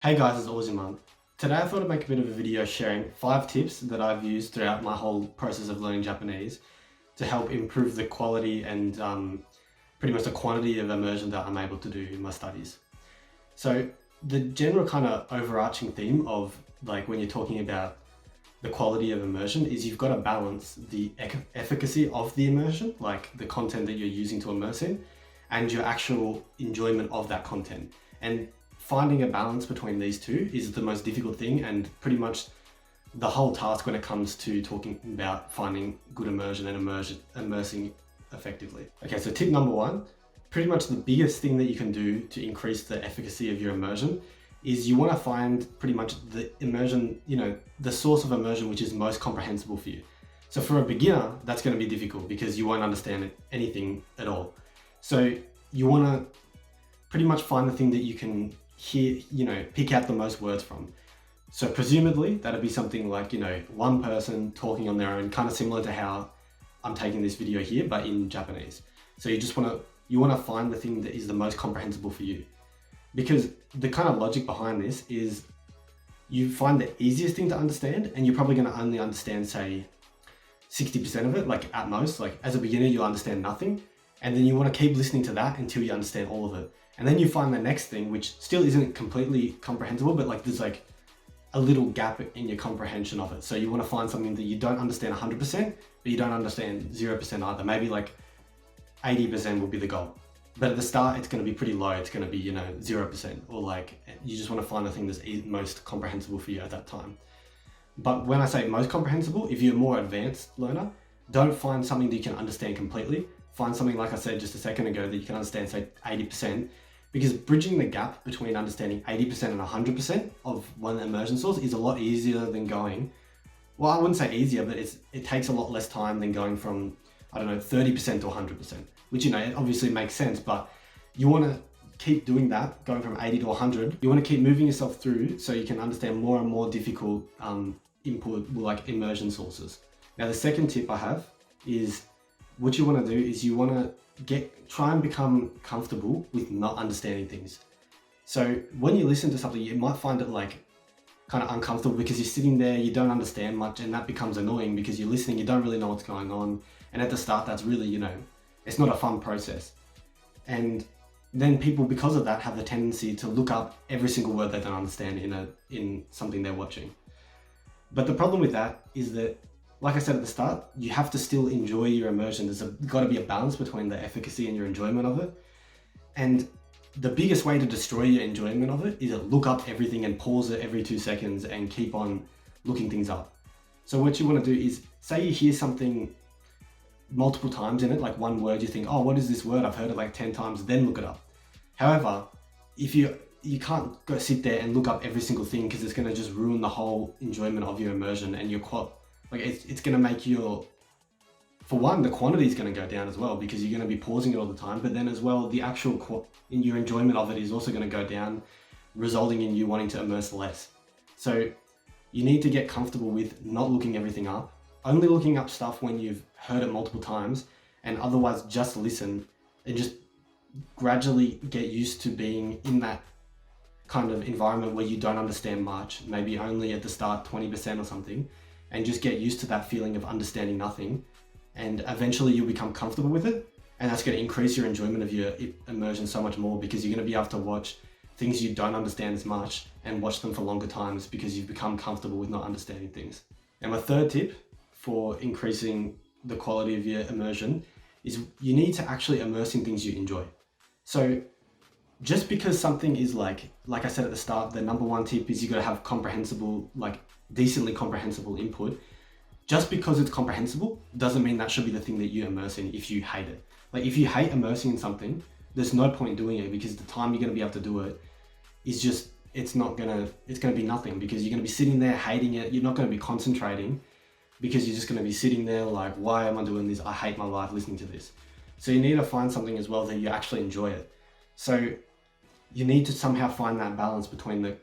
Hey guys, it's Ozzyman. Today I thought I'd make a bit of a video sharing 5 tips that I've used throughout my whole process of learning Japanese to help improve the quality and pretty much the quantity of immersion that I'm able to do in my studies. So the general kind of overarching theme of like when you're talking about the quality of immersion is you've got to balance the efficacy of the immersion, like the content that you're using to immerse in, and your actual enjoyment of that content. And finding a balance between these two is the most difficult thing and pretty much the whole task when it comes to talking about finding good immersion and immersing effectively. Okay, so tip number one, pretty much the biggest thing that you can do to increase the efficacy of your immersion is you want to find pretty much the immersion, the source of immersion which is most comprehensible for you. So for a beginner, that's going to be difficult because you won't understand anything at all. So you want to pretty much find the thing that you can hear, pick out the most words from. So presumably that'd be something like, one person talking on their own, kind of similar to how I'm taking this video here, but in Japanese. So you want to find the thing that is the most comprehensible for you. Because the kind of logic behind this is you find the easiest thing to understand and you're probably going to only understand, say, 60% of it, like at most. Like as a beginner, you'll understand nothing. And then you want to keep listening to that until you understand all of it. And then you find the next thing, which still isn't completely comprehensible, but like there's like a little gap in your comprehension of it. So you want to find something that you don't understand 100%, but you don't understand 0% either. Maybe like 80% will be the goal. But at the start, it's going to be pretty low. It's going to be, 0%, or like you just want to find the thing that's most comprehensible for you at that time. But when I say most comprehensible, if you're a more advanced learner, don't find something that you can understand completely. Find something, like I said just a second ago, that you can understand, say 80%, because bridging the gap between understanding 80% and 100% of one immersion source is a lot easier than going, well, I wouldn't say easier, but it takes a lot less time than going from, 30% to 100%, which, it obviously makes sense, but you want to keep doing that, going from 80 to 100. You want to keep moving yourself through so you can understand more and more difficult input, like immersion sources. Now, the second tip I have is what you want to do is you want to try and become comfortable with not understanding things. So when you listen to something, you might find it like kind of uncomfortable because you're sitting there, you don't understand much, and that becomes annoying because you're listening, you don't really know what's going on. And at the start, that's really, it's not a fun process. And then people, because of that, have the tendency to look up every single word they don't understand in something they're watching. But the problem with that is that, like I said at the start, you have to still enjoy your immersion. There's got to be a balance between the efficacy and your enjoyment of it. And the biggest way to destroy your enjoyment of it is to look up everything and pause it every 2 seconds and keep on looking things up. So what you want to do is, say you hear something multiple times in it, like one word, you think, oh, what is this word? I've heard it like 10 times, then look it up. However, if you can't go sit there and look up every single thing because it's going to just ruin the whole enjoyment of your immersion, and your it's going to make for one, the quantity is going to go down as well because you're going to be pausing it all the time, but then as well, the actual your enjoyment of it is also going to go down, resulting in you wanting to immerse less. So you need to get comfortable with not looking everything up, only looking up stuff when you've heard it multiple times, and otherwise just listen and just gradually get used to being in that kind of environment where you don't understand much, maybe only at the start 20% or something, and just get used to that feeling of understanding nothing. And eventually you'll become comfortable with it. And that's going to increase your enjoyment of your immersion so much more because you're going to be able to watch things you don't understand as much and watch them for longer times because you've become comfortable with not understanding things. And my third tip for increasing the quality of your immersion is you need to actually immerse in things you enjoy. So just because something is like I said at the start, the number one tip is you got to have comprehensible, like decently comprehensible input. Just because it's comprehensible doesn't mean that should be the thing that you immerse in if you hate it. Like if you hate immersing in something, there's no point doing it because the time you're going to be able to do it is just, it's going to be nothing because you're going to be sitting there hating it. You're not going to be concentrating because you're just going to be sitting there like, why am I doing this? I hate my life listening to this. So you need to find something as well that you actually enjoy it. So you need to somehow find that balance between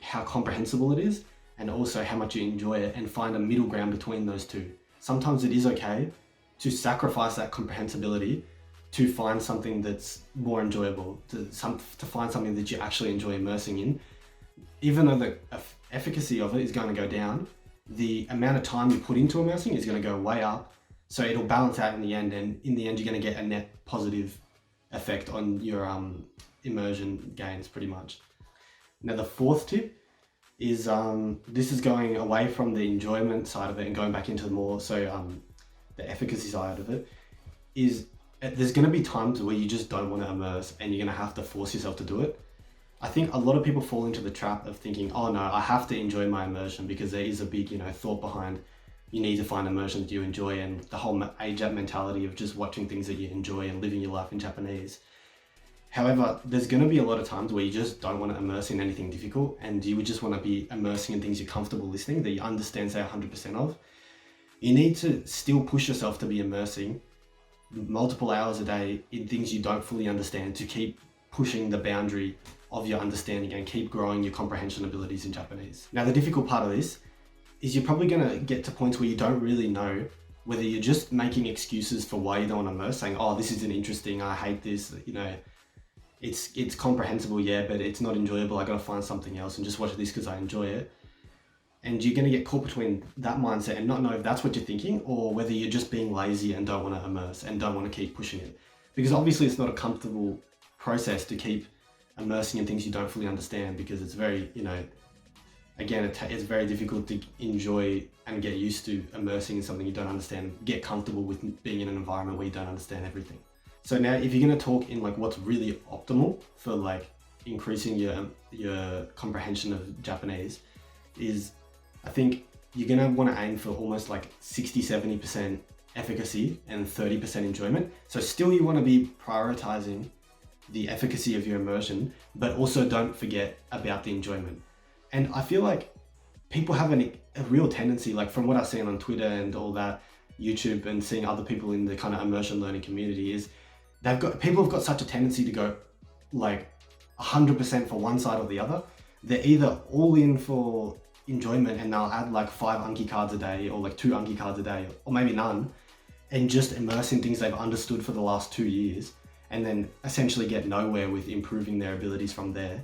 how comprehensible it is and also how much you enjoy it, and find a middle ground between those two. Sometimes it is okay to sacrifice that comprehensibility to find something that's more enjoyable, to find something that you actually enjoy immersing in. even though the efficacy of it is going to go down, the amount of time you put into immersing is going to go way up. So it'll balance out in the end, and in the end, you're going to get a net positive effect on your immersion gains, pretty much. Now, the fourth tip is this is going away from the enjoyment side of it and going back into the efficacy side of it. Is there's going to be times where you just don't want to immerse, and you're going to have to force yourself to do it. I think a lot of people fall into the trap of thinking, oh no, I have to enjoy my immersion, because there is a big, thought behind you need to find immersion that you enjoy, and the whole age-up mentality of just watching things that you enjoy and living your life in Japanese. However, there's going to be a lot of times where you just don't want to immerse in anything difficult, and you would just want to be immersing in things you're comfortable listening, that you understand, say, 100% of. You need to still push yourself to be immersing multiple hours a day in things you don't fully understand, to keep pushing the boundary of your understanding and keep growing your comprehension abilities in Japanese. Now, the difficult part of this is you're probably going to get to points where you don't really know whether you're just making excuses for why you don't want to immerse, saying, oh, this isn't interesting, I hate this, it's comprehensible, yeah, but it's not enjoyable, I gotta find something else and just watch this because I enjoy it. And you're going to get caught between that mindset and not know if that's what you're thinking, or whether you're just being lazy and don't want to immerse and don't want to keep pushing it. Because obviously it's not a comfortable process to keep immersing in things you don't fully understand, because it's very, again, it's very difficult to enjoy and get used to immersing in something you don't understand, get comfortable with being in an environment where you don't understand everything. So now, if you're going to talk in what's really optimal for increasing your comprehension of Japanese, is I think you're going to want to aim for almost 60-70% efficacy and 30% enjoyment. So still you want to be prioritizing the efficacy of your immersion, but also don't forget about the enjoyment. And I feel like people have a real tendency, from what I've seen on Twitter and all that, YouTube, and seeing other people in the kind of immersion learning community, is people have got such a tendency to go 100% for one side or the other. They're either all in for enjoyment and they'll add 5 Anki cards a day, or 2 Anki cards a day, or maybe none, and just immerse in things they've understood for the last 2 years, and then essentially get nowhere with improving their abilities from there.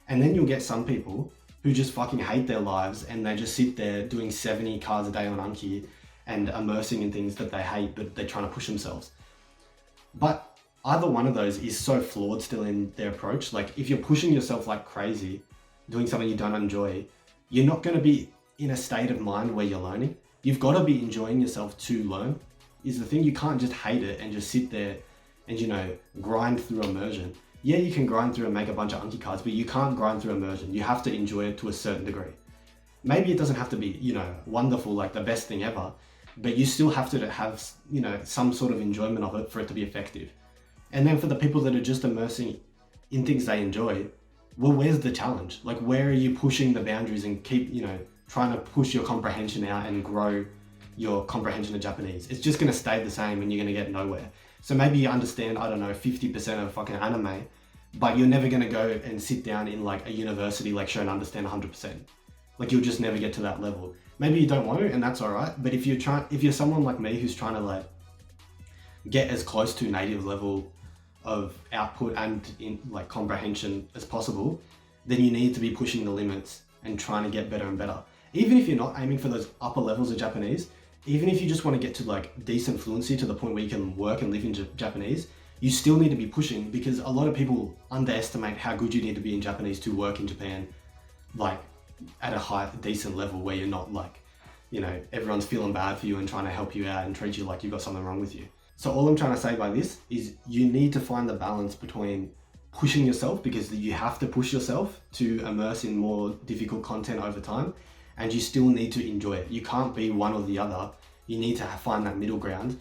And then you'll get some people who just fucking hate their lives, and they just sit there doing 70 cards a day on Anki and immersing in things that they hate, but they're trying to push themselves. But either one of those is so flawed still in their approach. If you're pushing yourself like crazy, doing something you don't enjoy, you're not going to be in a state of mind where you're learning. You've got to be enjoying yourself to learn, is the thing. You can't just hate it and just sit there and, grind through immersion. Yeah, you can grind through and make a bunch of Anki cards, but you can't grind through immersion. You have to enjoy it to a certain degree. Maybe it doesn't have to be, wonderful, the best thing ever, but you still have to have, some sort of enjoyment of it for it to be effective. And then for the people that are just immersing in things they enjoy, well, where's the challenge? Where are you pushing the boundaries and keep, trying to push your comprehension out and grow your comprehension of Japanese? It's just going to stay the same and you're going to get nowhere. So maybe you understand, 50% of fucking anime, but you're never going to go and sit down in a university lecture and understand 100%. You'll just never get to that level. Maybe you don't want to, and that's all right. But if you're someone like me who's trying to get as close to native level of output and in comprehension as possible, then you need to be pushing the limits and trying to get better and better. Even if you're not aiming for those upper levels of Japanese, even if you just want to get to decent fluency to the point where you can work and live in Japanese, you still need to be pushing, because a lot of people underestimate how good you need to be in Japanese to work in Japan, at a decent level where you're not everyone's feeling bad for you and trying to help you out and treat you like you've got something wrong with you. So all I'm trying to say by this is you need to find the balance between pushing yourself, because you have to push yourself to immerse in more difficult content over time, and you still need to enjoy it. You can't be one or the other. You need to find that middle ground.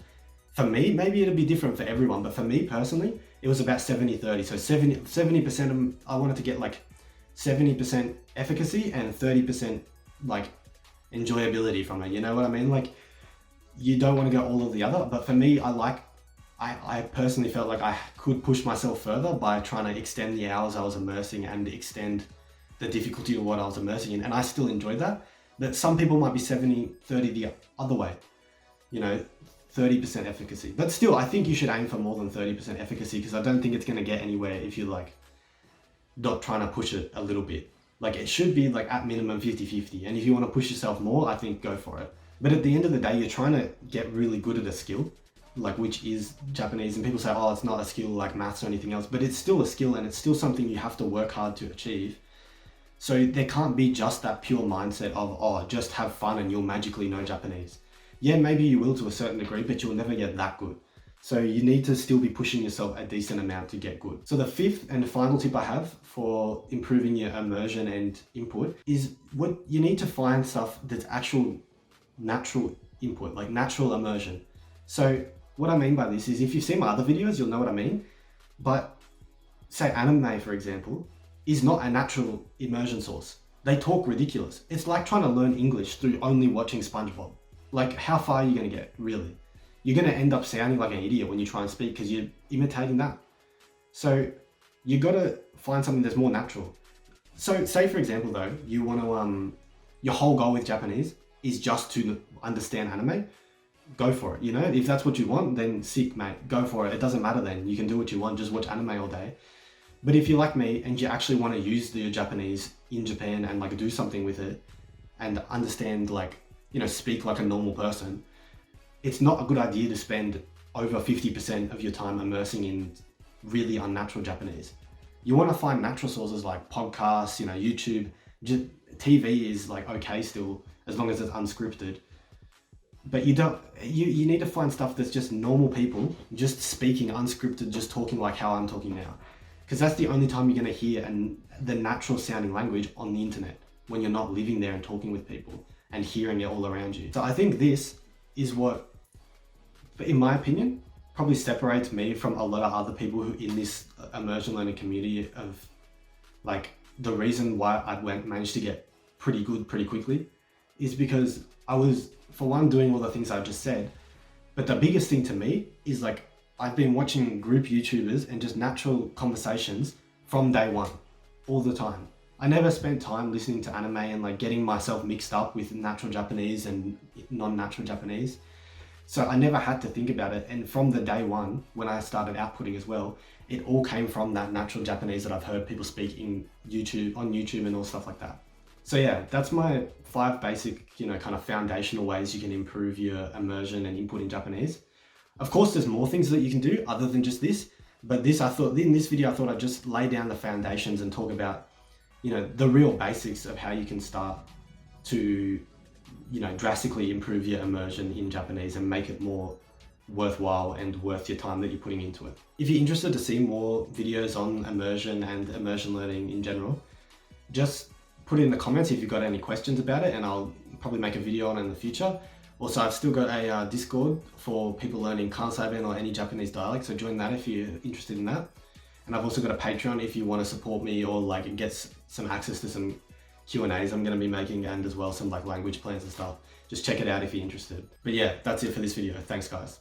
For me, maybe it'll be different for everyone, but for me personally, it was about 70-30. So 70% of, I wanted to get 70% efficacy and 30% enjoyability from it. You know what I mean? You don't want to go all of the other, but for me, I personally felt like I could push myself further by trying to extend the hours I was immersing and extend the difficulty of what I was immersing in. And I still enjoyed that. But some people might be 70-30 the other way, 30% efficacy. But still, I think you should aim for more than 30% efficacy, because I don't think it's going to get anywhere if you're not trying to push it a little bit. Like it should be like at minimum 50-50. And if you want to push yourself more, I think go for it. But at the end of the day, you're trying to get really good at a skill, like which is Japanese. And people say, oh, it's not a skill like maths or anything else, but it's still a skill and it's still something you have to work hard to achieve. So there can't be just that pure mindset of, oh, just have fun and you'll magically know Japanese. Yeah, maybe you will to a certain degree, but you'll never get that good. So you need to still be pushing yourself a decent amount to get good. So the fifth and final tip I have for improving your immersion and input is what you need to find stuff that's actual natural input, like natural immersion. So what I mean by this is if you've seen my other videos, you'll know what I mean. But say anime, for example, is not a natural immersion source. They talk ridiculous. It's like trying to learn English through only watching SpongeBob. Like how far are you gonna get, really? You're gonna end up sounding like an idiot when you try and speak because you're imitating that. So you gotta find something that's more natural. So say for example though, you wanna, your whole goal with Japanese is just to understand anime, go for it. You know, if that's what you want, then sick mate, go for it. It doesn't matter then, you can do what you want, just watch anime all day. But if you're like me and you actually want to use your Japanese in Japan and like do something with it and understand, like, you know, speak like a normal person, it's not a good idea to spend over 50% of your time immersing in really unnatural Japanese. You want to find natural sources like podcasts, you know, YouTube. Just TV is like okay still, as long as it's unscripted. But you need to find stuff that's just normal people, just speaking unscripted, just talking like how I'm talking now. Because that's the only time you're going to hear the natural sounding language on the internet, when you're not living there and talking with people and hearing it all around you. So I think this is what, in my opinion, probably separates me from a lot of other people who in this immersion learning community of like the reason why I managed to get pretty good pretty quickly is because I was, for one, doing all the things I've just said. But the biggest thing to me is like, I've been watching group YouTubers and just natural conversations from day one, all the time. I never spent time listening to anime and like getting myself mixed up with natural Japanese and non-natural Japanese. So I never had to think about it. And from the day one, when I started outputting as well, it all came from that natural Japanese that I've heard people speak on YouTube and all stuff like that. So yeah, that's my 5 basic, you know, kind of foundational ways you can improve your immersion and input in Japanese. Of course, there's more things that you can do other than just this, but in this video, I thought I'd just lay down the foundations and talk about, you know, the real basics of how you can start to, you know, drastically improve your immersion in Japanese and make it more worthwhile and worth your time that you're putting into it. If you're interested to see more videos on immersion and immersion learning in general, just put it in the comments if you've got any questions about it, and I'll probably make a video on it in the future. Also, I've still got a Discord for people learning Kansai or any Japanese dialect, so join that if you're interested in that. And I've also got a Patreon if you want to support me or like get some access to some Q&As I'm going to be making, and as well some like language plans and stuff. Just check it out if you're interested. But yeah, that's it for this video. Thanks guys.